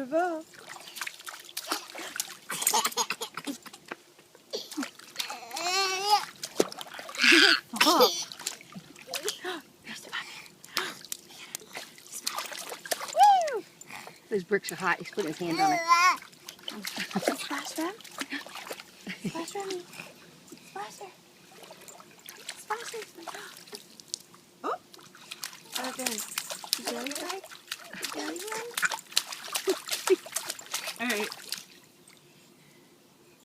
va. Oh. There's the puppy. Woo! Those bricks are hot. He's putting his hand on it. Splash them. Splash them.